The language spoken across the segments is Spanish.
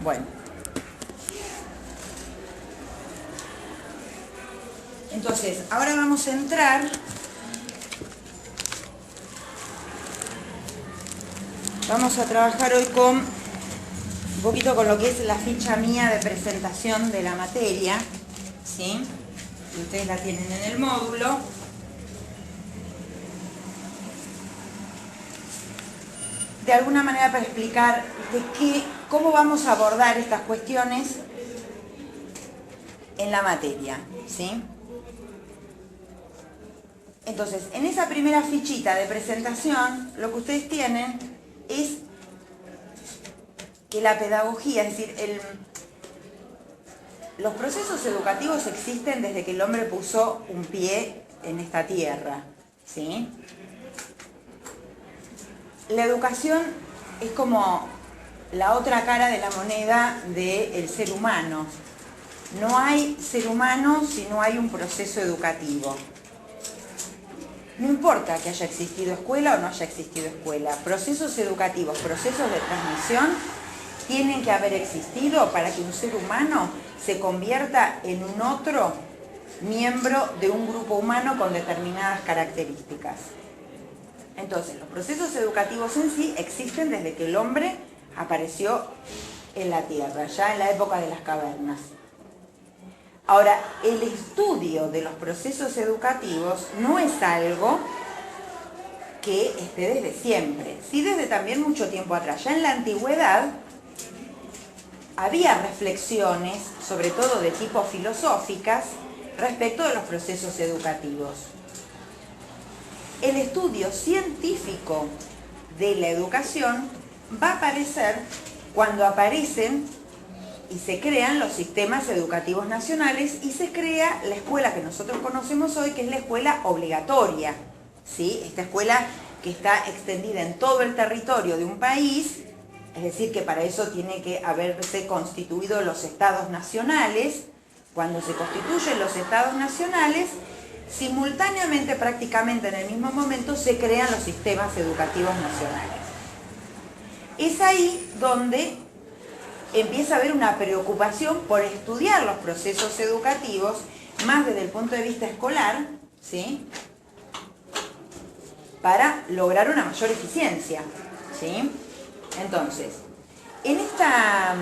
Bueno. Entonces, ahora vamos a entrar vamos a trabajar hoy un poquito con lo que es la ficha mía de presentación de la materia, ¿sí? Y ustedes la tienen en el módulo. De alguna manera para explicar cómo vamos a abordar estas cuestiones en la materia, ¿sí? Entonces, en esa primera fichita de presentación, lo que ustedes tienen es que la pedagogía, es decir, los procesos educativos existen desde que el hombre puso un pie en esta tierra, ¿sí? La educación es como la otra cara de la moneda del ser humano. No hay ser humano si no hay un proceso educativo. No importa que haya existido escuela o no haya existido escuela, procesos educativos, procesos de transmisión tienen que haber existido para que un ser humano se convierta en un otro miembro de un grupo humano con determinadas características. Entonces, los procesos educativos en sí existen desde que el hombre apareció en la Tierra, ya en la época de las cavernas. Ahora, el estudio de los procesos educativos no es algo que esté desde siempre, sí desde también mucho tiempo atrás. Ya en la antigüedad había reflexiones, sobre todo de tipo filosóficas, respecto de los procesos educativos. El estudio científico de la educación va a aparecer cuando aparecen y se crean los sistemas educativos nacionales y se crea la escuela que nosotros conocemos hoy, que es la escuela obligatoria, ¿sí? Esta escuela que está extendida en todo el territorio de un país, es decir, que para eso tiene que haberse constituido los estados nacionales. Cuando se constituyen los estados nacionales, simultáneamente, prácticamente en el mismo momento, se crean los sistemas educativos nacionales. Es ahí donde empieza a haber una preocupación por estudiar los procesos educativos, más desde el punto de vista escolar, ¿sí? Para lograr una mayor eficiencia, ¿sí? Entonces, en esta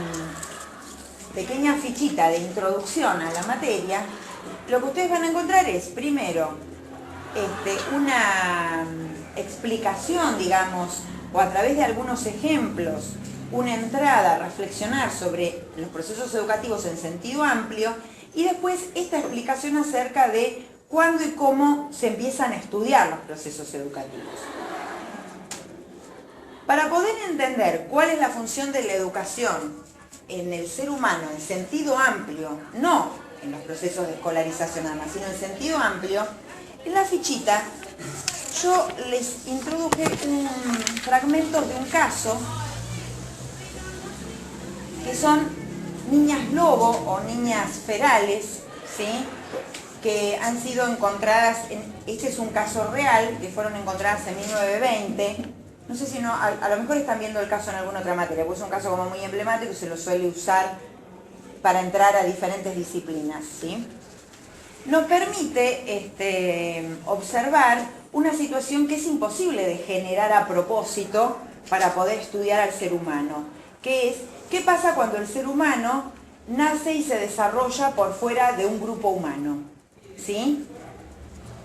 pequeña fichita de introducción a la materia, lo que ustedes van a encontrar es, primero, una explicación, digamos, o a través de algunos ejemplos, una entrada a reflexionar sobre los procesos educativos en sentido amplio, y después esta explicación acerca de cuándo y cómo se empiezan a estudiar los procesos educativos. Para poder entender cuál es la función de la educación en el ser humano en sentido amplio, no en los procesos de escolarización nada más, sino en sentido amplio, en la fichita yo les introduje fragmentos de un caso que son niñas lobo o niñas ferales, ¿sí? Que han sido encontradas, este es un caso real, que fueron encontradas en 1920, no sé si no, a lo mejor están viendo el caso en alguna otra materia, porque es un caso como muy emblemático y se lo suele usar para entrar a diferentes disciplinas, ¿sí? Nos permite observar una situación que es imposible de generar a propósito para poder estudiar al ser humano, que es, ¿qué pasa cuando el ser humano nace y se desarrolla por fuera de un grupo humano? ¿Sí?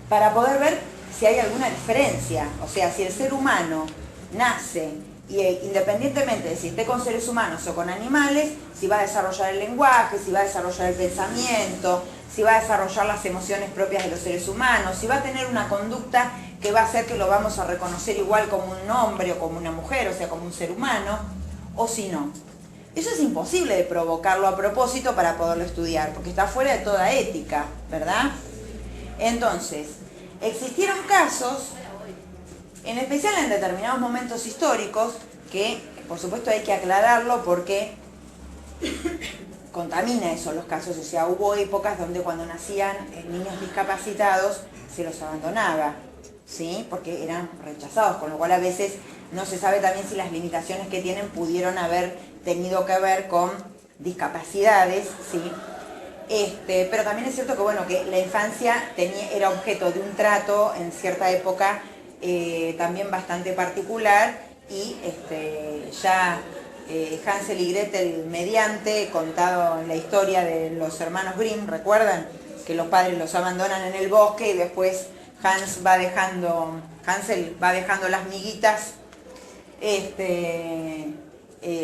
Para poder ver si hay alguna diferencia, o sea, si el ser humano nace, y independientemente de si esté con seres humanos o con animales, si va a desarrollar el lenguaje, si va a desarrollar el pensamiento, si va a desarrollar las emociones propias de los seres humanos, si va a tener una conducta que va a hacer que lo vamos a reconocer igual como un hombre o como una mujer, o sea, como un ser humano, o si no. Eso es imposible de provocarlo a propósito para poderlo estudiar, porque está fuera de toda ética, ¿verdad? Entonces, existieron casos, en especial en determinados momentos históricos, que por supuesto hay que aclararlo porque contamina eso los casos, o sea, hubo épocas donde cuando nacían niños discapacitados se los abandonaba, ¿sí? Porque eran rechazados, con lo cual a veces No se sabe también si las limitaciones que tienen pudieron haber tenido que ver con discapacidades, ¿sí? Pero también es cierto que, bueno, que la infancia era objeto de un trato en cierta época también bastante particular y ya Hansel y Gretel mediante, contado en la historia de los hermanos Grimm, ¿recuerdan? Que los padres los abandonan en el bosque y después Hansel va dejando las miguitas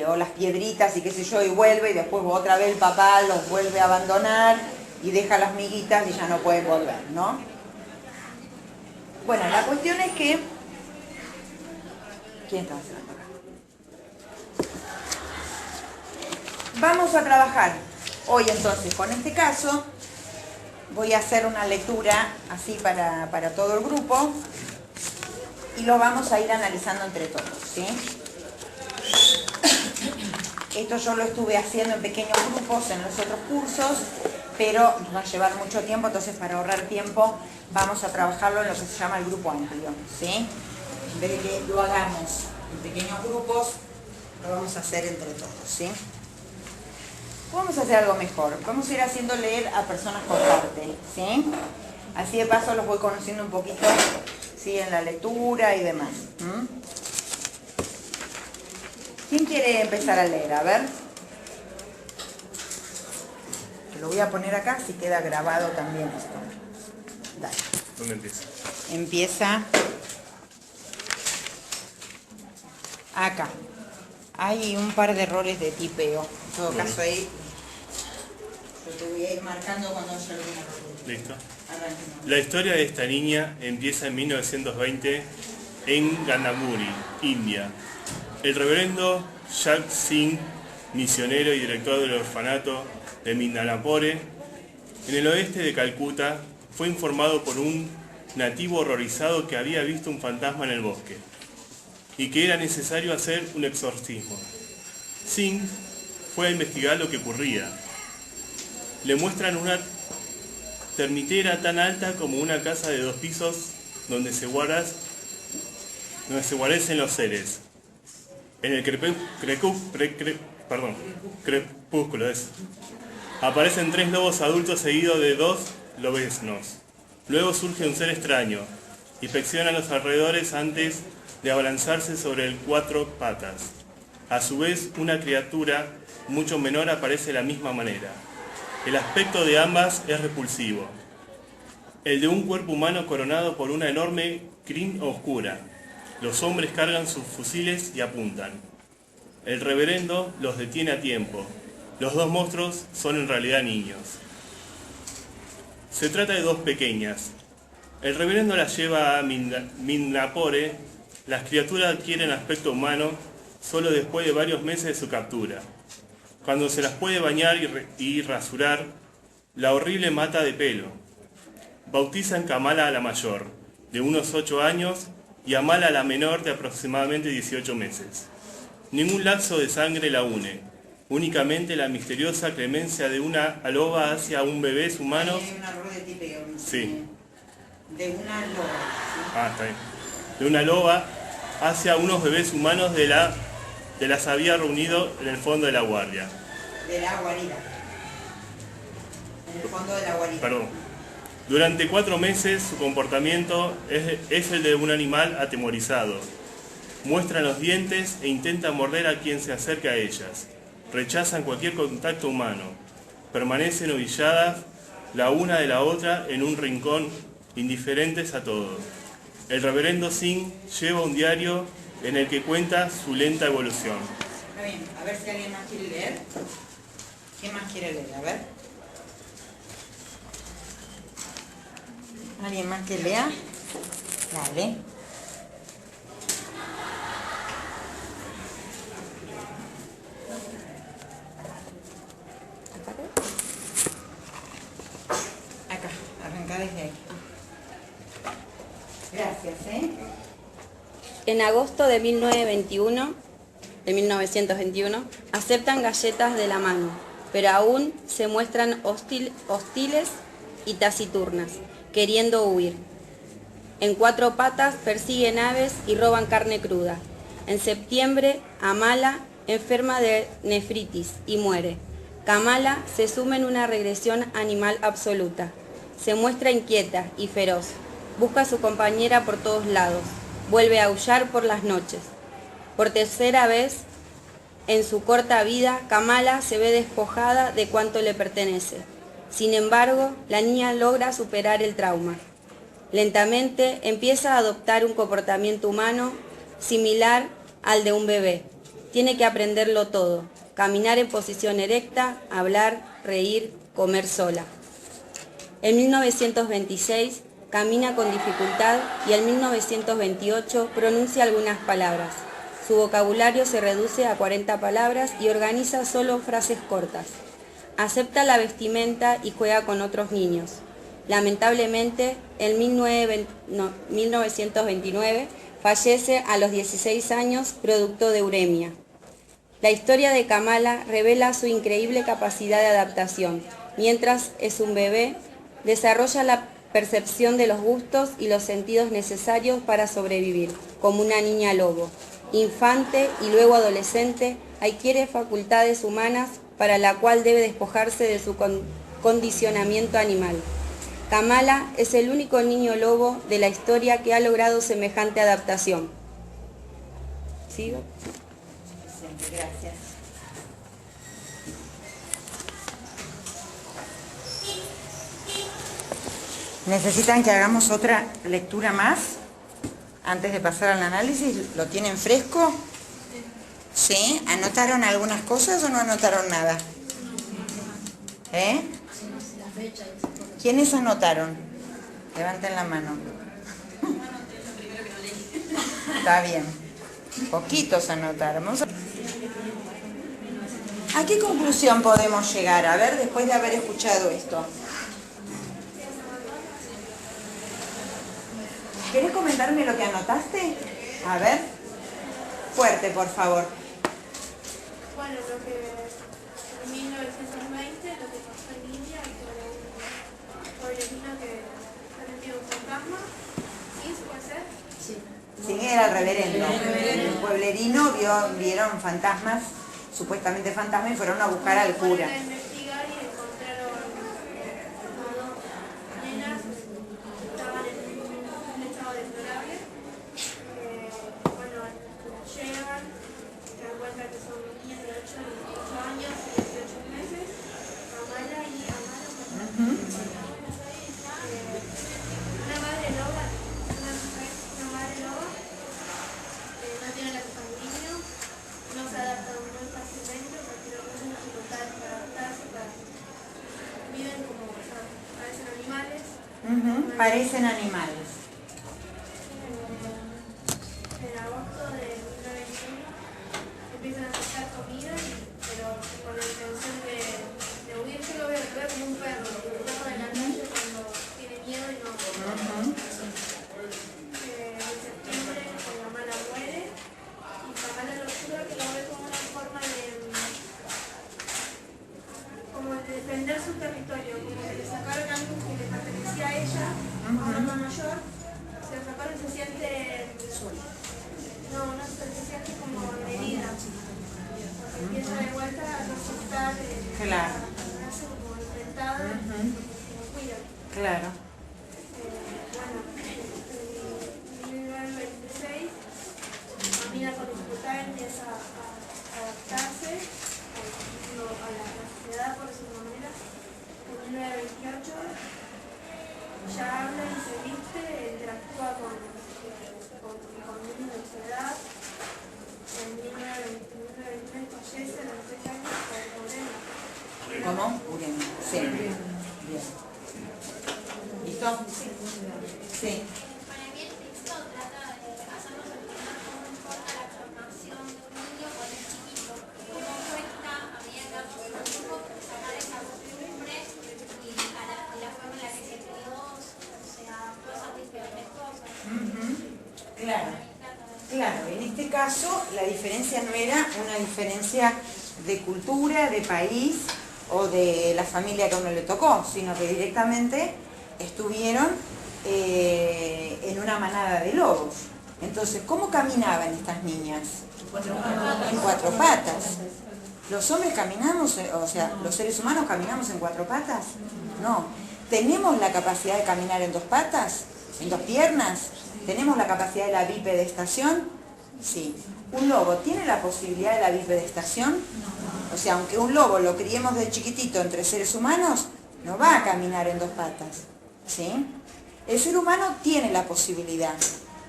o las piedritas y qué sé yo, y vuelve, y después otra vez el papá los vuelve a abandonar y deja las miguitas y ya no puede volver, ¿no? Bueno, la cuestión es que... ¿Quién está haciendo acá? Vamos a trabajar hoy entonces con este caso. Voy a hacer una lectura así para todo el grupo y lo vamos a ir analizando entre todos, ¿sí? Esto yo lo estuve haciendo en pequeños grupos en los otros cursos, pero nos va a llevar mucho tiempo, entonces para ahorrar tiempo vamos a trabajarlo en lo que se llama el grupo amplio, ¿sí? En vez de que lo hagamos en pequeños grupos, lo vamos a hacer entre todos, ¿sí? Vamos a hacer algo mejor, vamos a ir haciendo leer a personas por parte, ¿sí? Así de paso los voy conociendo un poquito, ¿sí? En la lectura y demás. ¿Quién quiere empezar a leer? A ver. Lo voy a poner acá, si queda grabado también esto. Dale. ¿Dónde empieza? Empieza acá. Hay un par de errores de tipeo. En todo caso ahí yo te voy a ir marcando cuando yo lo tenga. Listo. Arranquemos. La historia de esta niña empieza en 1920 en Gandamuri, India. El reverendo Jack Singh, misionero y director del orfanato de Midnapore, en el oeste de Calcuta, fue informado por un nativo horrorizado que había visto un fantasma en el bosque y que era necesario hacer un exorcismo. Singh fue a investigar lo que ocurría. Le muestran una termitera tan alta como una casa de 2 pisos donde se guarecen los seres. En el crepúsculo aparecen 3 lobos adultos seguidos de 2 lobeznos. Luego surge un ser extraño. Inspecciona los alrededores antes de abalanzarse sobre el 4 patas. A su vez, una criatura mucho menor aparece de la misma manera. El aspecto de ambas es repulsivo. El de un cuerpo humano coronado por una enorme crin oscura. Los hombres cargan sus fusiles y apuntan. El reverendo los detiene a tiempo. Los 2 monstruos son en realidad niños. Se trata de 2 pequeñas. El reverendo las lleva a Midnapore. Las criaturas adquieren aspecto humano solo después de varios meses de su captura. Cuando se las puede bañar y rasurar, la horrible mata de pelo. Bautizan Kamala a la mayor, de unos 8 años, y a Mala la menor de aproximadamente 18 meses. Ningún lazo de sangre la une, únicamente la misteriosa clemencia de una loba hacia un bebé humano. Hay un error de tipeo. Sí. De una loba. ¿Sí? Está bien. De una loba hacia unos bebés humanos de las había reunido en el fondo de la guardia. De la guarida. En el fondo de la guarida. Perdón. Durante 4 meses su comportamiento es el de un animal atemorizado. Muestran los dientes e intentan morder a quien se acerca a ellas. Rechazan cualquier contacto humano. Permanecen humilladas la una de la otra en un rincón, indiferentes a todo. El reverendo Singh lleva un diario en el que cuenta su lenta evolución. Está bien, a ver si alguien más quiere leer. ¿Quién más quiere leer? A ver. ¿Alguien más que lea? Dale. Acá, arranca desde ahí. Gracias, En agosto de 1921, aceptan galletas de la mano, pero aún se muestran hostiles y taciturnas, queriendo huir. En 4 patas persiguen aves y roban carne cruda. En septiembre, Amala enferma de nefritis y muere. Kamala se suma en una regresión animal absoluta. Se muestra inquieta y feroz. Busca a su compañera por todos lados. Vuelve a aullar por las noches. Por tercera vez en su corta vida, Kamala se ve despojada de cuanto le pertenece. Sin embargo, la niña logra superar el trauma. Lentamente empieza a adoptar un comportamiento humano similar al de un bebé. Tiene que aprenderlo todo: caminar en posición erecta, hablar, reír, comer sola. En 1926 camina con dificultad y en 1928 pronuncia algunas palabras. Su vocabulario se reduce a 40 palabras y organiza solo frases cortas. Acepta la vestimenta y juega con otros niños. Lamentablemente, en 1929 fallece a los 16 años producto de uremia. La historia de Kamala revela su increíble capacidad de adaptación. Mientras es un bebé, desarrolla la percepción de los gustos y los sentidos necesarios para sobrevivir, como una niña lobo. Infante y luego adolescente, adquiere facultades humanas para la cual debe despojarse de su condicionamiento animal. Kamala es el único niño lobo de la historia que ha logrado semejante adaptación. ¿Sigo? Gracias. ¿Necesitan que hagamos otra lectura más antes de pasar al análisis? ¿Lo tienen fresco? ¿Sí? ¿Anotaron algunas cosas o no anotaron nada? ¿Eh? ¿Quiénes anotaron? Levanten la mano. Está bien. Poquitos anotaron. ¿A qué conclusión podemos llegar? A ver, después de haber escuchado esto. ¿Querés comentarme lo que anotaste? A ver. Fuerte, por favor. Bueno, lo que en 1920, lo que pasó en India, sobre un pueblerino que ha metido un fantasma. ¿Sí? ¿Se puede ser? Sí, era el reverendo. El pueblerino vieron fantasmas, supuestamente fantasmas, y fueron a buscar al cura. Fueron a investigar y encontraron a dos nenas que estaban en un estado deplorable. Bueno, las llevan, se dan cuenta que son niñas de 8 años y 18 meses, Kamala y Amala. Una madre loba, no tiene la sanguíneo, no se adapta muy fácilmente, porque tiene muchas dificultades para adaptarse, viven como, parecen animales. Parecen animales. En agosto de 1921 empiezan a aceptar comida, pero con la intención de huir. Yo lo veo como un perro, que está en la calle cuando tiene miedo y no. En septiembre la mala muere y Kamala lo jura que lo ve como una forma de defender su territorio, como que le sacaron algo que le pertenecía a ella, a una hermana mayor, se lo sacaron y se siente no se siente como herida, porque empieza de vuelta a resultar Claro. como enfrentada y como cuida. Claro. Bueno, en 1926 camina con dificultad, empieza a adaptarse a la sociedad, por decirlo de una manera. En 1928 ya habla y se viste, interactúa con niños de su edad. En 1923 fallece a los 6 años por uremia. ¿Cómo? Uremia. Sí. Bien. ¿Listo? Sí. Para mí el texto trata de hacernos entender cómo importa la formación de un niño cuando es chiquito, cómo cuesta a medida que vamos creciendo sacar esa costumbre y la forma en la que se crió, se adaptó a esas diferentes cosas. Claro. Claro, en este caso la diferencia no era una diferencia de cultura, de país o de la familia que a uno le tocó, sino que directamente estuvieron en una manada de lobos. Entonces, ¿cómo caminaban estas niñas? En cuatro patas. ¿Los hombres caminamos, o sea, los seres humanos caminamos en cuatro patas? No. ¿Tenemos la capacidad de caminar en dos patas? ¿En dos piernas? ¿Tenemos la capacidad de la bipedestación? Sí. ¿Un lobo tiene la posibilidad de la bipedestación? O sea, aunque un lobo lo criemos de chiquitito entre seres humanos, no va a caminar en dos patas. ¿Sí? El ser humano tiene la posibilidad.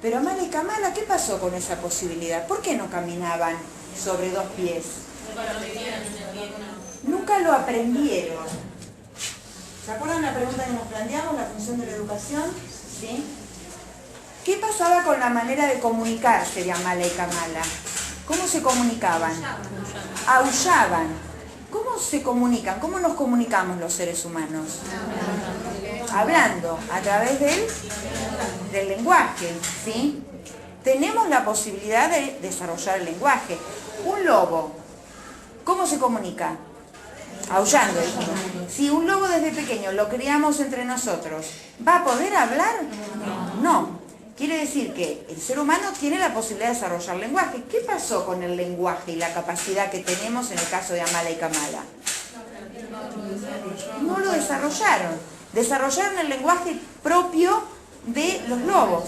Pero Amala y Kamala, ¿qué pasó con esa posibilidad? ¿Por qué no caminaban sobre dos pies? Nunca lo aprendieron. ¿Se acuerdan la pregunta que nos planteamos, la función de la educación? ¿Sí? ¿Qué pasaba con la manera de comunicarse de Amala y Kamala? ¿Cómo se comunicaban? Aullaban. ¿Cómo se comunican? ¿Cómo nos comunicamos los seres humanos? Hablando, a través del lenguaje, ¿sí? Tenemos la posibilidad de desarrollar el lenguaje. Un lobo, ¿cómo se comunica? Aullando. Si un lobo desde pequeño lo criamos entre nosotros, ¿va a poder hablar? No. Quiere decir que el ser humano tiene la posibilidad de desarrollar lenguaje. ¿Qué pasó con el lenguaje y la capacidad que tenemos en el caso de Amala y Kamala? No lo desarrollaron. Desarrollaron el lenguaje propio de los lobos.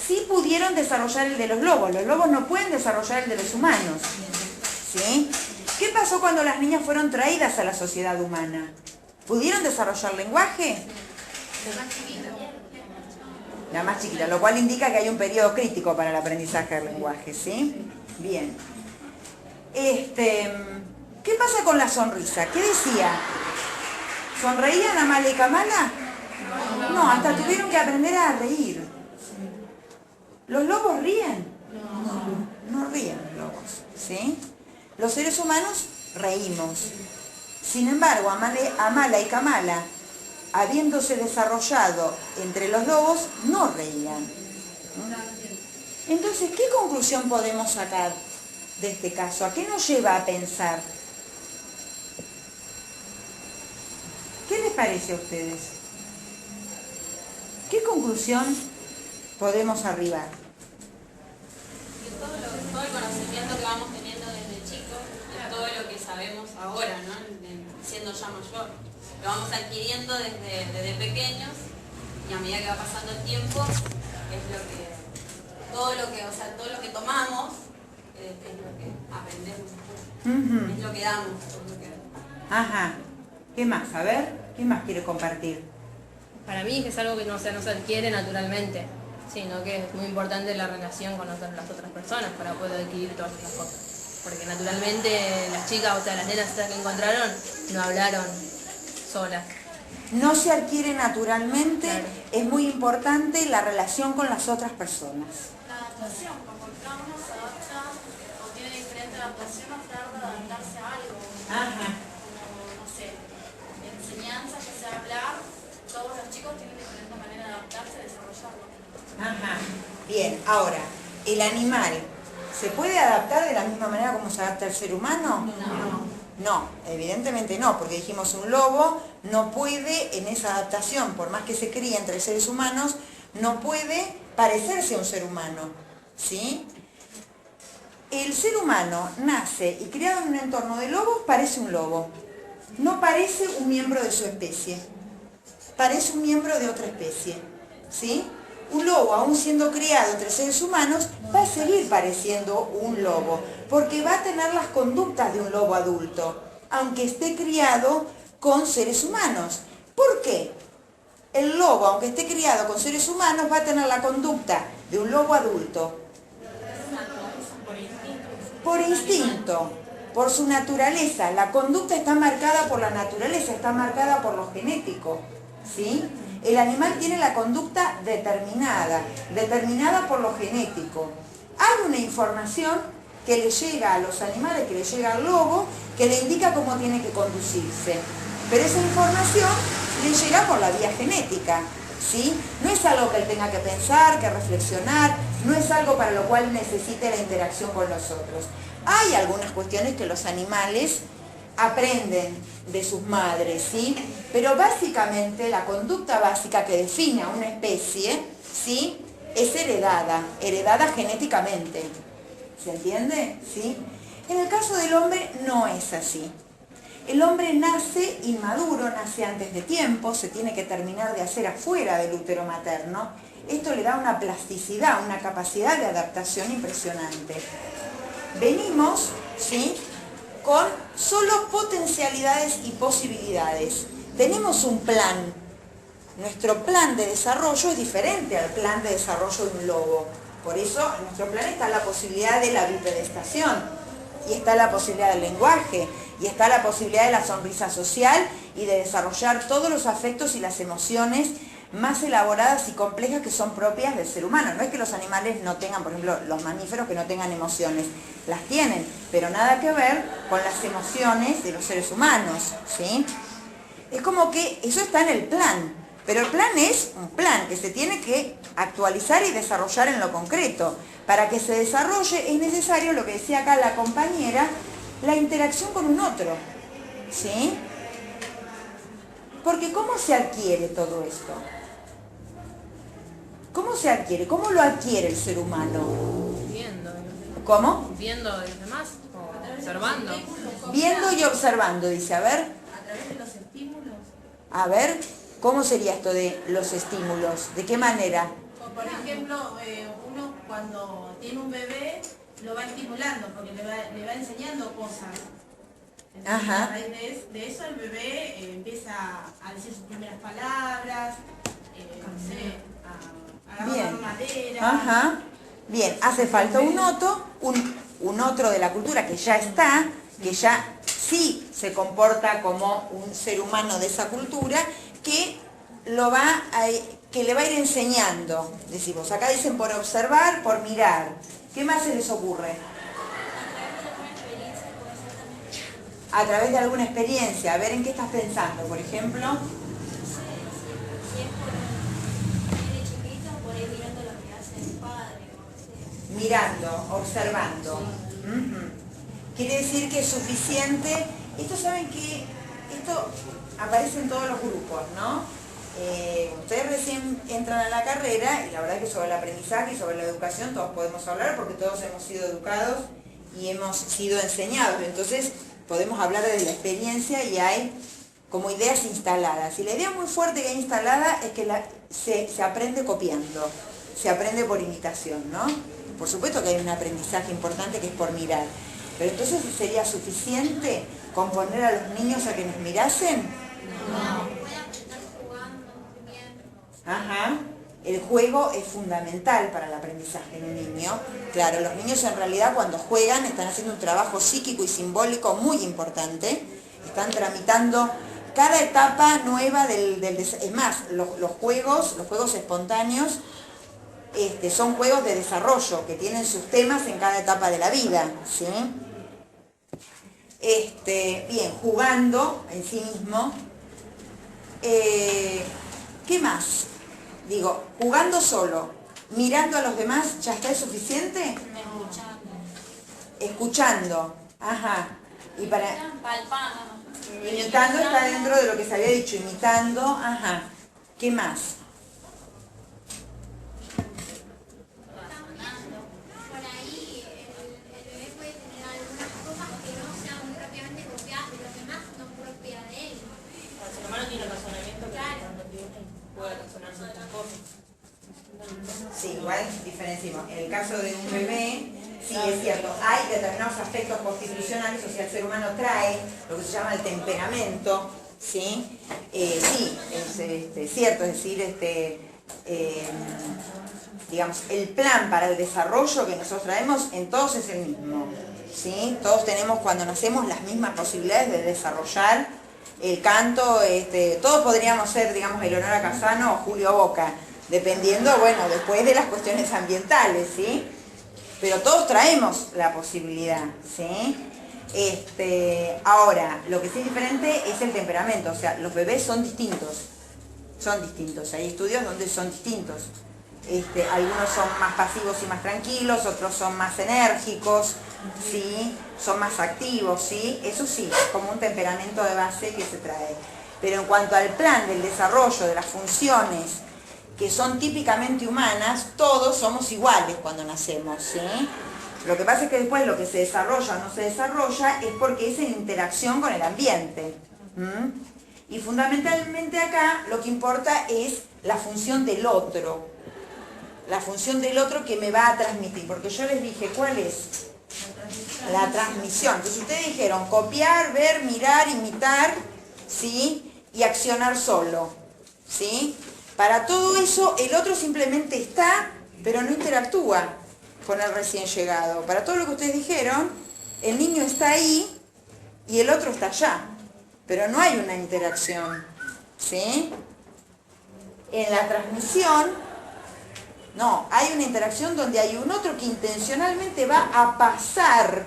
Sí pudieron desarrollar el de los lobos. Los lobos no pueden desarrollar el de los humanos. ¿Sí? ¿Qué pasó cuando las niñas fueron traídas a la sociedad humana? ¿Pudieron desarrollar lenguaje? La más chiquita, lo cual indica que hay un periodo crítico para el aprendizaje del lenguaje, ¿sí? Bien. ¿Qué pasa con la sonrisa? ¿Qué decía? ¿Sonreían Amala y Kamala? No, hasta tuvieron que aprender a reír. ¿Los lobos ríen? No ríen los lobos, ¿sí? Los seres humanos reímos. Sin embargo, Amala y Kamala, habiéndose desarrollado entre los lobos, no reían. Entonces, ¿qué conclusión podemos sacar de este caso? ¿A qué nos lleva a pensar? ¿Qué les parece a ustedes? ¿Qué conclusión podemos arribar? Que todo el conocimiento que vamos teniendo desde chicos, y todo lo que sabemos ahora, ¿no? Siendo ya mayor, lo vamos adquiriendo desde pequeños, y a medida que va pasando el tiempo, es lo que todo lo que tomamos es lo que aprendemos, es lo que damos. Ajá. ¿Qué más? A ver, ¿quién más quiere compartir? Para mí es algo que no se adquiere naturalmente, sino que es muy importante la relación con las otras personas para poder adquirir todas esas cosas. Porque naturalmente las chicas, o sea, las nenas que encontraron, no hablaron solas. No se adquiere naturalmente, Claro. Es muy importante la relación con las otras personas. La adaptación, como cada uno se adapta o tiene diferente adaptación a tratar de adaptarse a algo. Ajá. Como, no sé, enseñanza, que sea hablar, todos los chicos tienen diferente manera de adaptarse y desarrollarlo. Ajá. Bien, ahora, ¿el animal se puede adaptar de la misma manera como se adapta el ser humano? No, evidentemente no, porque dijimos un lobo no puede en esa adaptación, por más que se críe entre seres humanos, no puede parecerse a un ser humano, ¿sí? El ser humano nace y criado en un entorno de lobos, parece un lobo. No parece un miembro de su especie, parece un miembro de otra especie, ¿sí? Un lobo, aún siendo criado entre seres humanos, va a seguir pareciendo un lobo, porque va a tener las conductas de un lobo adulto, aunque esté criado con seres humanos. ¿Por qué? El lobo, aunque esté criado con seres humanos, va a tener la conducta de un lobo adulto. Por instinto, por su naturaleza. La conducta está marcada por la naturaleza, está marcada por lo genético, ¿sí? El animal tiene la conducta determinada por lo genético. Hay una información que le llega a los animales, que le llega al lobo, que le indica cómo tiene que conducirse. Pero esa información le llega por la vía genética, ¿sí? No es algo que él tenga que pensar, que reflexionar, no es algo para lo cual necesite la interacción con los otros. Hay algunas cuestiones que los animales aprenden de sus madres, ¿sí? Pero básicamente la conducta básica que define a una especie, ¿sí? es heredada genéticamente. ¿Se entiende? ¿Sí? En el caso del hombre no es así. El hombre nace inmaduro, nace antes de tiempo, se tiene que terminar de hacer afuera del útero materno. Esto le da una plasticidad, una capacidad de adaptación impresionante. Venimos, ¿sí?, con solo potencialidades y posibilidades. Tenemos un plan. Nuestro plan de desarrollo es diferente al plan de desarrollo de un lobo. Por eso en nuestro plan está la posibilidad de la bipedestación, y está la posibilidad del lenguaje, y está la posibilidad de la sonrisa social y de desarrollar todos los afectos y las emociones más elaboradas y complejas que son propias del ser humano. No es que los animales no tengan, por ejemplo, los mamíferos que no tengan emociones, las tienen, pero nada que ver con las emociones de los seres humanos, ¿sí? Es como que eso está en el plan, pero el plan es un plan que se tiene que actualizar y desarrollar en lo concreto. Para que se desarrolle es necesario, lo que decía acá la compañera, la interacción con un otro, ¿sí? Porque ¿cómo se adquiere todo esto? ¿Cómo se adquiere? ¿Cómo lo adquiere el ser humano? Viendo. ¿Cómo? Viendo de los demás, o observando. Viendo y observando, dice. A ver. A través de los estímulos. A ver, ¿cómo sería esto de los estímulos? ¿De qué manera? O por ejemplo, uno cuando tiene un bebé lo va estimulando porque le va enseñando cosas. Entonces, Ajá. a raíz de eso el bebé empieza a decir sus primeras palabras, no sé, a agarrar Bien. madera. Ajá. Bien, hace falta un otro de la cultura que ya está, que ya sí se comporta como un ser humano de esa cultura, que que le va a ir enseñando. Decimos, acá dicen por observar, por mirar. ¿Qué más se les ocurre? A través de alguna experiencia. A ver, ¿en qué estás pensando? Por ejemplo, Si es por de chiquito, por ahí mirando lo que hace el padre, o sea. mirando, observando. Ujú. Quiere decir que es suficiente. Esto, saben que esto aparece en todos los grupos, ¿no? Ustedes recién entran a la carrera y la verdad es que sobre el aprendizaje y sobre la educación todos podemos hablar porque todos hemos sido educados y hemos sido enseñados. Entonces podemos hablar de la experiencia y hay como ideas instaladas. Y la idea muy fuerte que hay instalada es que se aprende copiando, se aprende por imitación, ¿no? Por supuesto que hay un aprendizaje importante que es por mirar. Pero entonces ¿sería suficiente con poner a los niños a que nos mirasen? Puede aprender jugando, viendo. Ajá. El juego es fundamental para el aprendizaje en un niño. Claro, los niños en realidad cuando juegan están haciendo un trabajo psíquico y simbólico muy importante. Están tramitando cada etapa nueva es más, los juegos espontáneos son juegos de desarrollo que tienen sus temas en cada etapa de la vida, ¿sí? Bien, jugando en sí mismo. ¿Qué más? Digo, jugando solo, mirando a los demás, ¿ya está suficiente? Escuchando. Ajá. Y para... Palpando. Imitando está dentro de lo que se había dicho, imitando, ajá. ¿Qué más? Por ahí el bebé puede tener algunas cosas que no sean propiamente copiadas de los demás, no propias de él. El ser humano tiene razonamiento que cuando tiene puede razonar ciertas cosas. Sí, igual diferenciamos. En el caso de un bebé, sí es cierto, hay determinados aspectos constitucionales, o sea, el ser humano trae lo que se llama el temperamento, ¿sí? Sí, es cierto, es decir, digamos, el plan para el desarrollo que nosotros traemos en todos es el mismo, ¿sí? Todos tenemos cuando nacemos las mismas posibilidades de desarrollar el canto, todos podríamos ser, digamos, Eleonora Casano o Julio Boca, dependiendo, bueno, después de las cuestiones ambientales, ¿sí? Pero todos traemos la posibilidad, ¿sí? Ahora, lo que sí es diferente es el temperamento, o sea, los bebés son distintos, hay estudios donde son distintos. Algunos son más pasivos y más tranquilos, otros son más enérgicos, ¿sí? Son más activos, ¿sí? Eso sí, es como un temperamento de base que se trae. Pero en cuanto al plan del desarrollo de las funciones que son típicamente humanas, todos somos iguales cuando nacemos, ¿sí? Lo que pasa es que después lo que se desarrolla o no se desarrolla es porque es en interacción con el ambiente. Y fundamentalmente acá lo que importa es la función del otro. La función del otro que me va a transmitir. Porque yo les dije, ¿cuál es? La transmisión. Entonces ustedes dijeron copiar, ver, mirar, imitar, ¿sí? Y accionar solo, ¿sí? Para todo eso el otro simplemente está, pero no interactúa con el recién llegado. Para todo lo que ustedes dijeron, el niño está ahí y el otro está allá, pero no hay una interacción, ¿sí? En la transmisión, no, hay una interacción donde hay un otro que intencionalmente va a pasar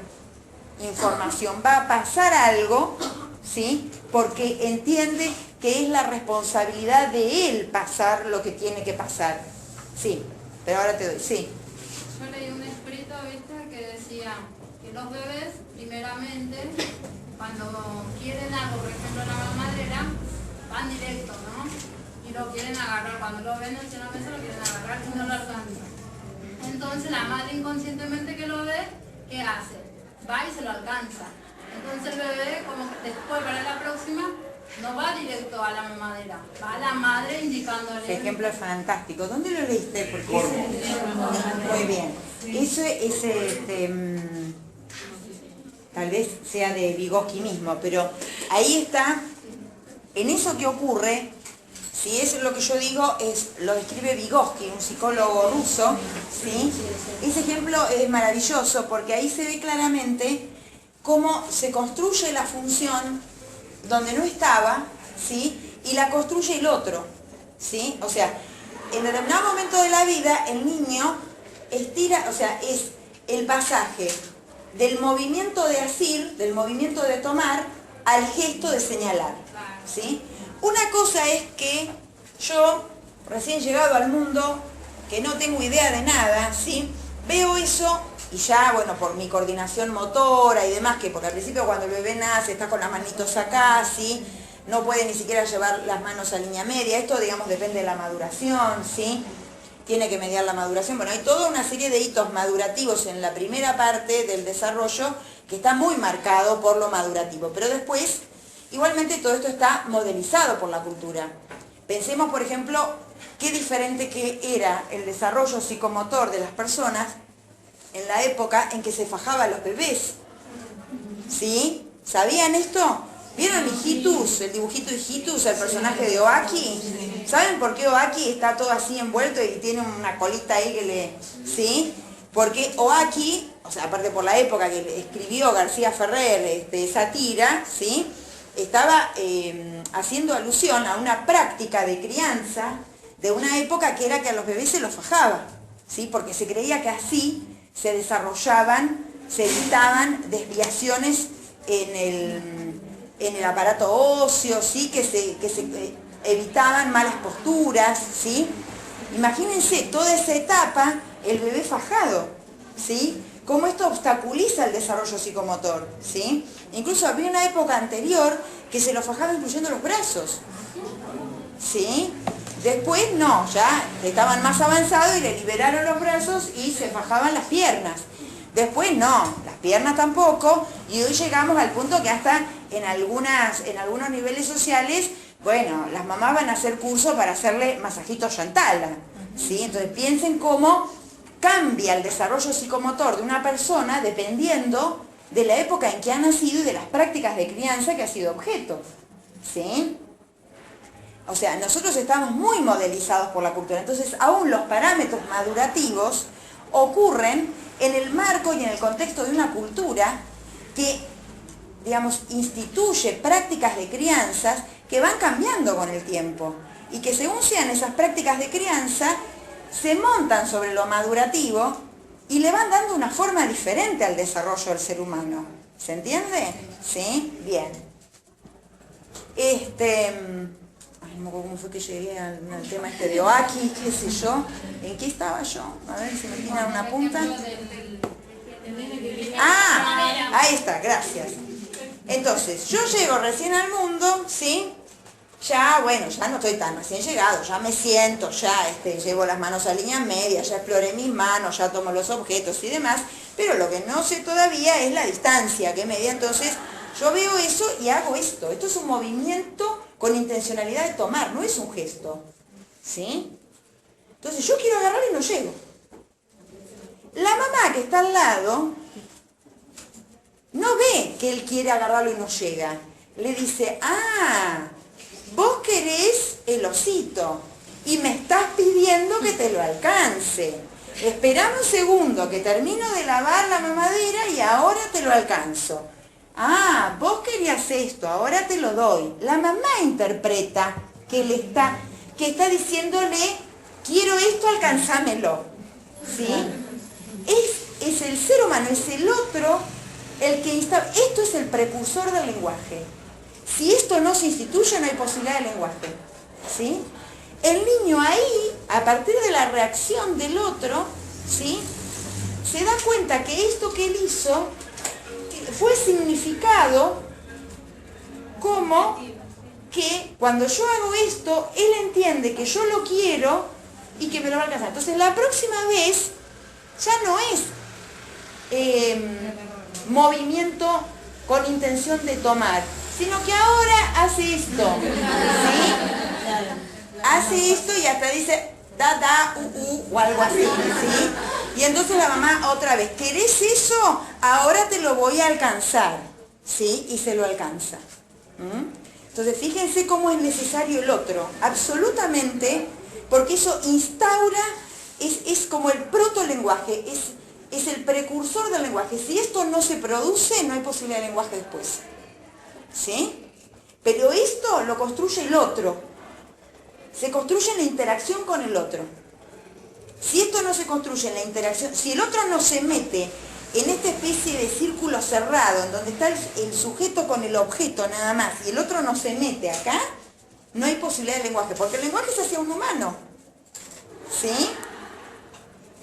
información, va a pasar algo, ¿sí? Porque entiende que es la responsabilidad de él pasar lo que tiene que pasar. Sí, pero ahora te doy, sí. Yo leí un escrito, ¿viste? Que decía que los bebés, primeramente, cuando quieren algo, por ejemplo la mamadera, van directo, ¿no? Y lo quieren agarrar, cuando lo ven en la mesa lo quieren agarrar y no lo alcanzan. Entonces la madre inconscientemente que lo ve, ¿qué hace? Va y se lo alcanza. Entonces el bebé, como después para la próxima, no va directo a la mamadera, va a la madre indicándole. Ese ejemplo es fantástico. ¿Dónde lo leíste? Porque muy bien. Eso es, tal vez sea de Vygotsky mismo, pero ahí está, en eso que ocurre, si es lo que yo digo, lo describe Vygotsky, un psicólogo ruso, ¿sí? Ese ejemplo es maravilloso porque ahí se ve claramente cómo se construye la función donde no estaba, ¿sí? Y la construye el otro, ¿sí? O sea, en determinado momento de la vida el niño estira, o sea, es el pasaje del movimiento de asir, del movimiento de tomar, al gesto de señalar, ¿sí? Una cosa es que yo, recién llegado al mundo, que no tengo idea de nada, ¿sí? Veo eso y ya, bueno, por mi coordinación motora y demás, que porque al principio cuando el bebé nace está con las manitos acá, ¿sí? No puede ni siquiera llevar las manos a línea media. Esto, digamos, depende de la maduración, ¿sí? Tiene que mediar la maduración. Bueno, hay toda una serie de hitos madurativos en la primera parte del desarrollo que está muy marcado por lo madurativo. Pero después, igualmente, todo esto está modelizado por la cultura. Pensemos, por ejemplo, qué diferente que era el desarrollo psicomotor de las personas en la época en que se fajaba a los bebés. ¿Sí? ¿Sabían esto? ¿Vieron Hijitus, el dibujito de Hijitus, el personaje de Oaki? ¿Saben por qué Oaki está todo así envuelto y tiene una colita ahí que le... ¿Sí? Porque Oaki, o sea, aparte por la época que escribió García Ferrer esa tira, ¿sí? Estaba haciendo alusión a una práctica de crianza de una época que era que a los bebés se los fajaba, ¿sí? Porque se creía que así se desarrollaban, se evitaban desviaciones en el aparato óseo, ¿sí? que se evitaban malas posturas, ¿sí? Imagínense toda esa etapa, el bebé fajado, ¿sí? Cómo esto obstaculiza el desarrollo psicomotor, ¿sí? Incluso había una época anterior que se lo fajaba incluyendo los brazos, ¿sí? Después no, ya estaban más avanzados y le liberaron los brazos y se fajaban las piernas. Después no, las piernas tampoco, y hoy llegamos al punto que hasta en algunos niveles sociales, bueno, las mamás van a hacer curso para hacerle masajito Chantal, ¿sí? Entonces piensen cómo cambia el desarrollo psicomotor de una persona dependiendo de la época en que ha nacido y de las prácticas de crianza que ha sido objeto, ¿sí? O sea, nosotros estamos muy modelizados por la cultura, entonces aún los parámetros madurativos ocurren en el marco y en el contexto de una cultura que, digamos, instituye prácticas de crianzas que van cambiando con el tiempo y que según sean esas prácticas de crianza, se montan sobre lo madurativo y le van dando una forma diferente al desarrollo del ser humano. ¿Se entiende? ¿Sí? Bien. Ay, no me acuerdo cómo fue que llegué al tema de Oaki, qué sé yo. ¿En qué estaba yo? A ver si me tiene una punta. Ah, ahí está, gracias. Entonces, yo llego recién al mundo, ¿sí? ya, bueno, ya no estoy tan recién llegado, ya me siento, ya llevo las manos a línea media, ya exploré mis manos, ya tomo los objetos y demás, pero lo que no sé todavía es la distancia que media. Entonces yo veo eso y hago esto. Esto es un movimiento con intencionalidad de tomar, no es un gesto, ¿sí? Entonces yo quiero agarrar y no llego. La mamá que está al lado no ve que él quiere agarrarlo y no llega. Le dice, ah, vos querés el osito y me estás pidiendo que te lo alcance. Esperame un segundo que termino de lavar la mamadera y ahora te lo alcanzo. Ah, vos querías esto, ahora te lo doy. La mamá interpreta que está diciéndole, quiero esto, alcanzámelo. ¿Sí? Es el ser humano, es el otro el que instaura. Esto es el precursor del lenguaje. Si esto no se instituye, no hay posibilidad de lenguaje. ¿Sí? El niño ahí, a partir de la reacción del otro, ¿sí?, se da cuenta que esto que él hizo fue significado como que cuando yo hago esto, él entiende que yo lo quiero y que me lo va a alcanzar. Entonces la próxima vez ya no es movimiento con intención de tomar, sino que ahora hace esto, ¿sí? Hace esto y hasta dice da, o algo así, ¿sí? Y entonces la mamá otra vez, ¿querés eso? Ahora te lo voy a alcanzar, ¿sí? Y se lo alcanza. Entonces fíjense cómo es necesario el otro, absolutamente, porque eso instaura, es como el protolenguaje, es el precursor del lenguaje. Si esto no se produce, no hay posibilidad de lenguaje después. ¿Sí? Pero esto lo construye el otro. Se construye en la interacción con el otro. Si esto no se construye en la interacción, si el otro no se mete en esta especie de círculo cerrado, en donde está el sujeto con el objeto nada más, y el otro no se mete acá, no hay posibilidad de lenguaje, porque el lenguaje es hacia un humano. ¿Sí?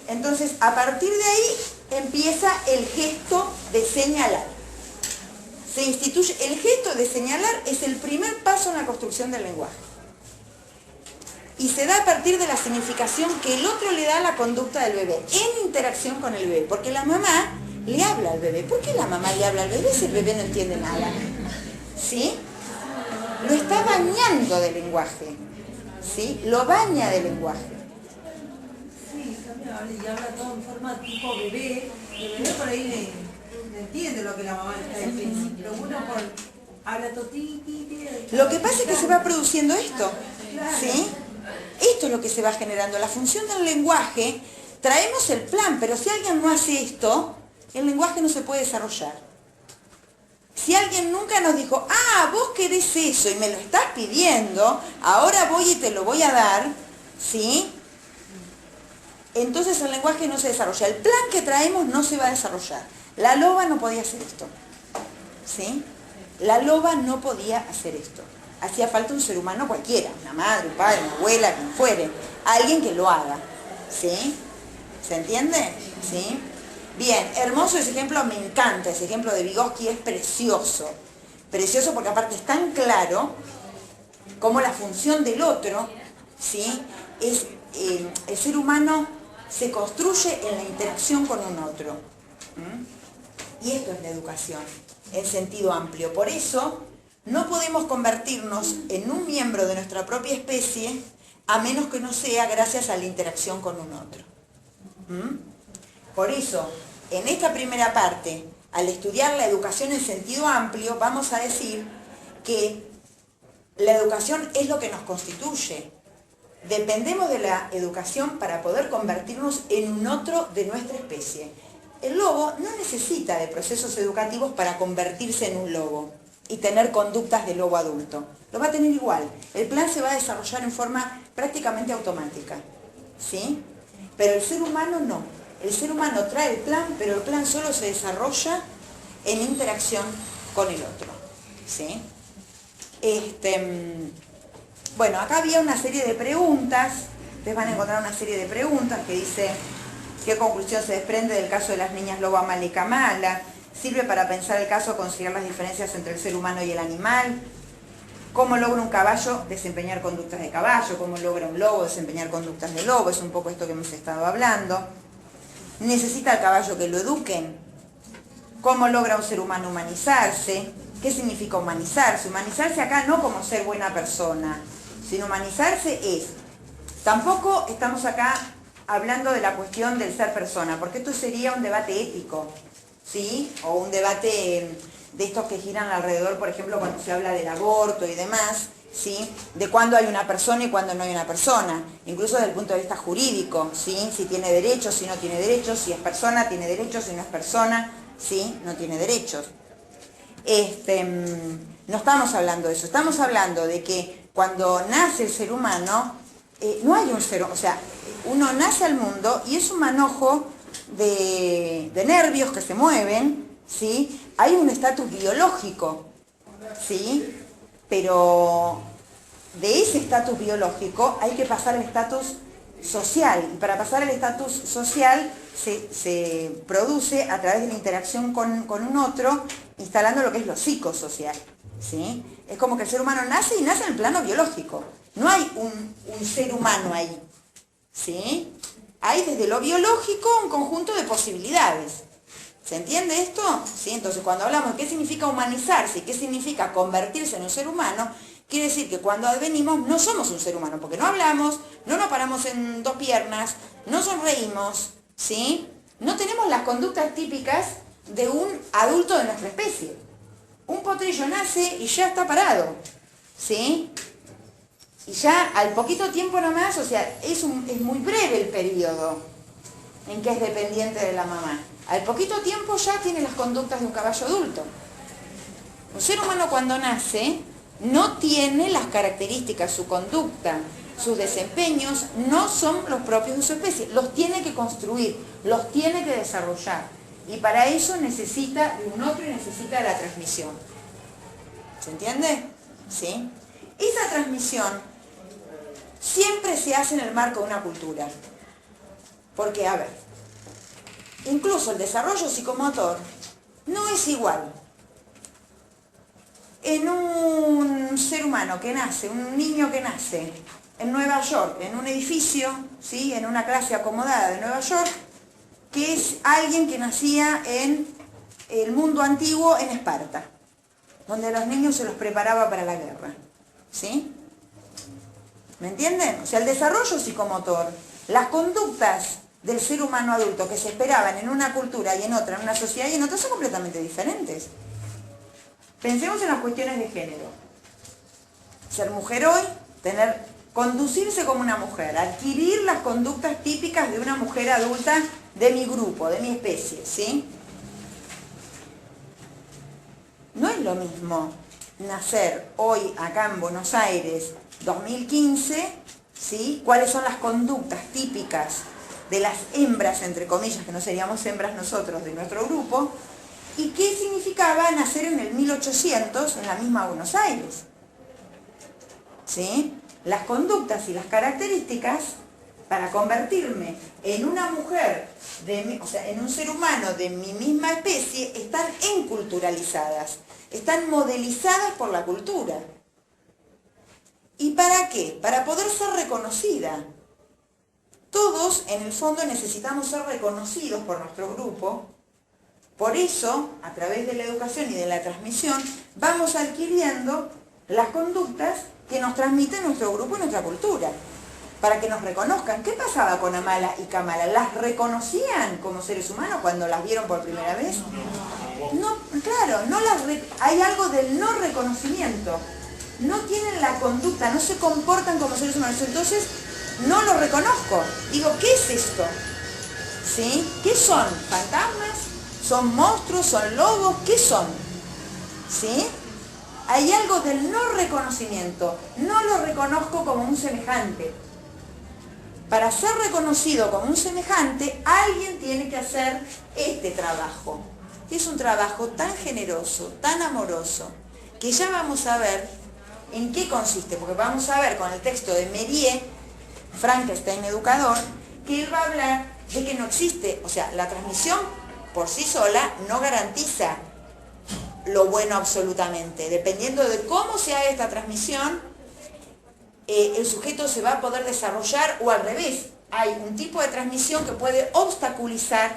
Entonces, a partir de ahí empieza el gesto de señalar. Se instituye, el gesto de señalar es el primer paso en la construcción del lenguaje. Y se da a partir de la significación que el otro le da a la conducta del bebé, en interacción con el bebé. Porque la mamá le habla al bebé. ¿Por qué la mamá le habla al bebé si el bebé no entiende nada? ¿Sí? Lo está bañando de lenguaje. ¿Sí? Lo baña de lenguaje. Sí, también habla y habla todo en forma tipo bebé. El bebé por ahí no entiende lo que la mamá le está diciendo. Pero uno habla todo ti. Lo que pasa es que se va produciendo esto. ¿Sí? Esto es lo que se va generando. La función del lenguaje, traemos el plan, pero si alguien no hace esto, el lenguaje no se puede desarrollar. Si alguien nunca nos dijo, ah, vos querés eso y me lo estás pidiendo, ahora voy y te lo voy a dar, ¿sí? Entonces el lenguaje no se desarrolla. El plan que traemos no se va a desarrollar. La loba no podía hacer esto, ¿sí? La loba no podía hacer esto. Hacía falta un ser humano cualquiera, una madre, un padre, una abuela, quien fuere, alguien que lo haga, ¿sí? ¿Se entiende? ¿Sí? Bien, hermoso ese ejemplo, me encanta, ese ejemplo de Vygotsky es precioso, precioso porque aparte es tan claro como la función del otro, ¿sí? Es, el ser humano se construye en la interacción con un otro. Y esto es la educación, en sentido amplio. Por eso no podemos convertirnos en un miembro de nuestra propia especie a menos que no sea gracias a la interacción con un otro. Por eso, en esta primera parte, al estudiar la educación en sentido amplio, vamos a decir que la educación es lo que nos constituye. Dependemos de la educación para poder convertirnos en un otro de nuestra especie. El lobo no necesita de procesos educativos para convertirse en un lobo y tener conductas de lobo adulto. Lo va a tener igual. El plan se va a desarrollar en forma prácticamente automática. ¿Sí? Pero el ser humano no. El ser humano trae el plan, pero el plan solo se desarrolla en interacción con el otro. ¿Sí? Bueno, acá había una serie de preguntas. Ustedes van a encontrar una serie de preguntas que dice qué conclusión se desprende del caso de las niñas lobo Amala y Kamala. ¿Sirve para pensar el caso considerar las diferencias entre el ser humano y el animal? ¿Cómo logra un caballo desempeñar conductas de caballo? ¿Cómo logra un lobo desempeñar conductas de lobo? Es un poco esto que hemos estado hablando. ¿Necesita el caballo que lo eduquen? ¿Cómo logra un ser humano humanizarse? ¿Qué significa humanizarse? Humanizarse acá no como ser buena persona, sino humanizarse es... Tampoco estamos acá hablando de la cuestión del ser persona, porque esto sería un debate ético, ¿sí? O un debate de estos que giran alrededor, por ejemplo, cuando se habla del aborto y demás, ¿sí? De cuándo hay una persona y cuándo no hay una persona, incluso desde el punto de vista jurídico, ¿sí? Si tiene derechos, si no tiene derechos, si es persona, tiene derechos, si no es persona, ¿sí? No tiene derechos. No estamos hablando de eso, estamos hablando de que cuando nace el ser humano, no hay un ser, o sea, uno nace al mundo y es un manojo de nervios que se mueven, ¿sí? Hay un estatus biológico, ¿sí? Pero de ese estatus biológico hay que pasar al estatus social, y para pasar al estatus social se produce a través de la interacción con un otro, instalando lo que es lo psicosocial, ¿sí? Es como que el ser humano nace y nace en el plano biológico, no hay un ser humano ahí, ¿sí? Hay desde lo biológico un conjunto de posibilidades. ¿Se entiende esto? ¿Sí? Entonces, cuando hablamos de qué significa humanizarse y qué significa convertirse en un ser humano, quiere decir que cuando advenimos no somos un ser humano, porque no hablamos, no nos paramos en dos piernas, no sonreímos, ¿sí? No tenemos las conductas típicas de un adulto de nuestra especie. Un potrillo nace y ya está parado, ¿sí? Y ya al poquito tiempo nomás, o sea, es muy breve el periodo en que es dependiente de la mamá. Al poquito tiempo ya tiene las conductas de un caballo adulto. Un ser humano cuando nace no tiene las características, su conducta, sus desempeños no son los propios de su especie. Los tiene que construir, los tiene que desarrollar. Y para eso necesita de un otro y necesita de la transmisión. ¿Se entiende? ¿Sí? Esa transmisión siempre se hace en el marco de una cultura. Porque, a ver, incluso el desarrollo psicomotor no es igual en un ser humano que nace, un niño que nace en Nueva York, en un edificio, ¿sí? En una clase acomodada de Nueva York, que es alguien que nacía en el mundo antiguo en Esparta, donde a los niños se los preparaba para la guerra, ¿sí? ¿Me entienden? O sea, el desarrollo psicomotor, las conductas del ser humano adulto que se esperaban en una cultura y en otra, en una sociedad y en otra, son completamente diferentes. Pensemos en las cuestiones de género. Ser mujer hoy, conducirse como una mujer, adquirir las conductas típicas de una mujer adulta de mi grupo, de mi especie, ¿sí? No es lo mismo nacer hoy acá en Buenos Aires, 2015, ¿sí? ¿Cuáles son las conductas típicas de las hembras, entre comillas, que no seríamos hembras nosotros, de nuestro grupo? ¿Y qué significaba nacer en el 1800 en la misma Buenos Aires? ¿Sí? Las conductas y las características para convertirme en una mujer, o sea, en un ser humano de mi misma especie, están enculturalizadas, están modelizadas por la cultura. ¿Y para qué? Para poder ser reconocida. Todos, en el fondo, necesitamos ser reconocidos por nuestro grupo. Por eso, a través de la educación y de la transmisión, vamos adquiriendo las conductas que nos transmite nuestro grupo y nuestra cultura, para que nos reconozcan. ¿Qué pasaba con Amala y Kamala? ¿Las reconocían como seres humanos cuando las vieron por primera vez? No, claro, hay algo del no reconocimiento. No tienen la conducta, no se comportan como seres humanos. Entonces, no lo reconozco. Digo, ¿qué es esto? ¿Sí? ¿Qué son? ¿Fantasmas? ¿Son monstruos? ¿Son lobos? ¿Qué son? ¿Sí? Hay algo del no reconocimiento. No lo reconozco como un semejante. Para ser reconocido como un semejante, alguien tiene que hacer este trabajo. Es un trabajo tan generoso, tan amoroso, que ya vamos a ver en qué consiste, porque vamos a ver con el texto de Méliès, Frankenstein educador, que él va a hablar de que no existe, o sea, la transmisión por sí sola no garantiza lo bueno absolutamente. Dependiendo de cómo se haga esta transmisión, el sujeto se va a poder desarrollar, o al revés, hay un tipo de transmisión que puede obstaculizar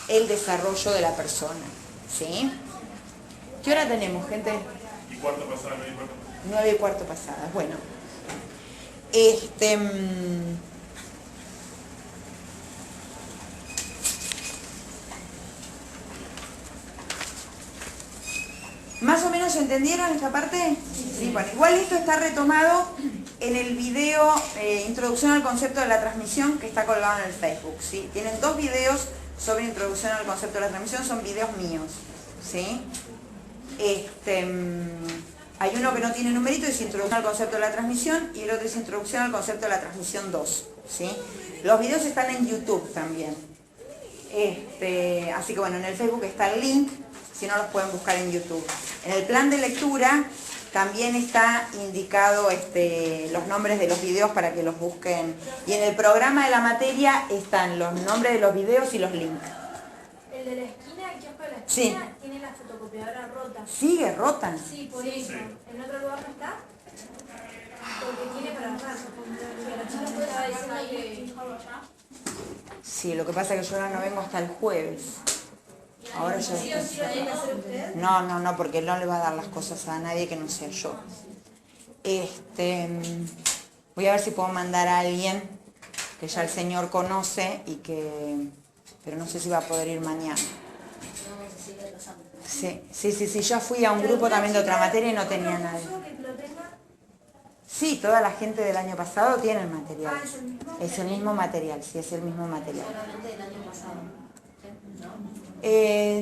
el desarrollo de la persona. ¿Sí? ¿Qué hora tenemos, gente? Y cuarto pasada, 9:15. 9:15 pasadas. Bueno. ¿Más o menos entendieron esta parte? Sí, bueno, igual esto está retomado en el video Introducción al concepto de la transmisión, que está colgado en el Facebook, ¿sí? Tienen 2 videos sobre Introducción al concepto de la transmisión, son videos míos, ¿sí? Hay uno que no tiene numerito, es Introducción al concepto de la transmisión, y el otro es Introducción al concepto de la transmisión 2, ¿sí? Los videos están en YouTube también. Así que bueno, en el Facebook está el link, si no los pueden buscar en YouTube. En el plan de lectura también está indicado los nombres de los videos para que los busquen. Y en el programa de la materia están los nombres de los videos y los links. El de la esquina, el kiosco de la esquina, Sí. tiene la fotocopiadora rota. ¿Sigue rota? Sí, por eso. ¿En otro lugar no está? Porque tiene para rato. La chica puede estar diciendo que... Sí, lo que pasa es que yo ahora no vengo hasta el jueves. Ahora ya ¿Sí o sí lo tiene que hacer usted? No, porque él no le va a dar las cosas a nadie que no sea yo. Voy a ver si puedo mandar a alguien que ya el señor conoce y que... pero no sé si va a poder ir mañana. Sí, ya fui a un grupo también de otra materia y no tenía nadie. Sí, toda la gente del año pasado tiene el material. Ah, ¿es el mismo? Es el mismo material, sí, es el mismo material. Solamente del año pasado.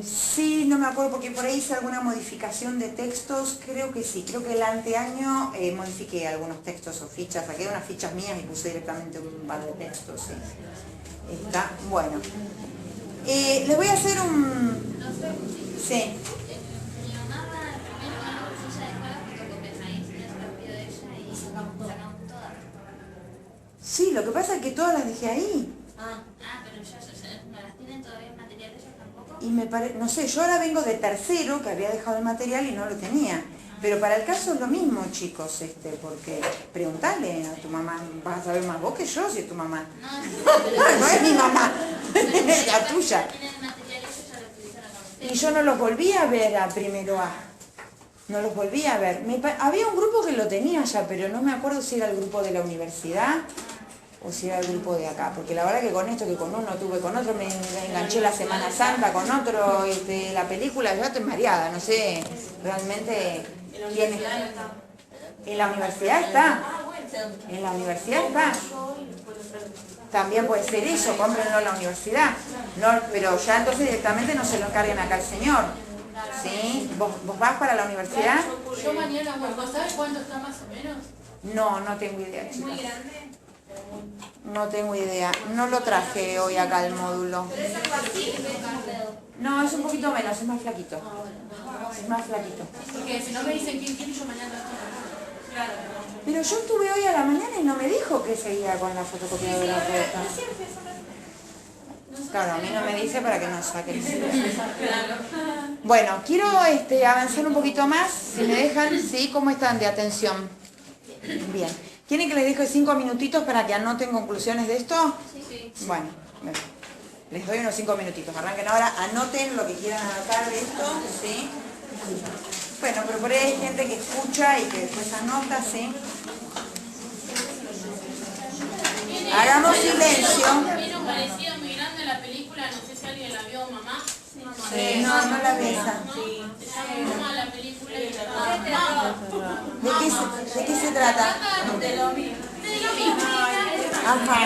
Sí, no me acuerdo porque por ahí hice alguna modificación de textos, creo que sí, creo que el anteaño modifiqué algunos textos o fichas, saqué unas fichas mías y puse directamente un par de textos, sí. Está, bueno. Les voy a hacer un... Sí. Mi mamá va primero a la silla de escuela fotocopias ahí, se las pido de ella y sacamos todas. Sí, lo que pasa es que todas las dejé ahí. Ah, pero ya no las tienen todavía en material ellos tampoco. Y no sé, yo ahora vengo de tercero, que había dejado el material y no lo tenía. Pero para el caso es lo mismo, chicos, porque preguntale a tu mamá, vas a saber más vos que yo si es tu mamá. No es mi mamá, es la tuya. Y yo no los volví a ver a primero A. No los volví a ver. Había un grupo que lo tenía ya, pero no me acuerdo si era el grupo de la universidad o si era el grupo de acá. Porque la verdad que con esto, que con uno tuve, con otro me enganché la Semana Santa, con otro la película, yo estoy mareada, no sé realmente quién es. En la universidad está. En la universidad está. También puede ser eso, cómprenlo en la universidad. No, pero ya entonces directamente no se lo encarguen acá al señor. ¿Sí? ¿Vos vas para la universidad? Yo mañana vuelvo. ¿Sabes cuánto está más o menos? No tengo idea, chicas. Muy grande. No tengo idea. No lo traje hoy acá el módulo. ¿Pero es algo así? No, es un poquito menos, es más flaquito. Es más flaquito. Porque si no me dicen quién quiere, yo mañana estoy. Claro. Pero yo estuve hoy a la mañana y no me dijo que seguía con la fotocopiadora rota. Claro, a mí no me dice para que no saque el celular. Bueno, quiero avanzar un poquito más, si me dejan, ¿sí? ¿Cómo están de atención? Bien. ¿Quieren que les deje 5 minutitos para que anoten conclusiones de esto? Sí. Bueno, les doy unos 5 minutitos. Arranquen ahora, anoten lo que quieran anotar de esto, ¿sí? Bueno, pero por ahí hay gente que escucha y que después anota, ¿sí? Hagamos silencio. ¿Vieron parecido muy grande la película? No sé si alguien la vio, mamá. No la besa. Se llama Mamá la película y ¿De qué se trata? de lo mismo. Ajá.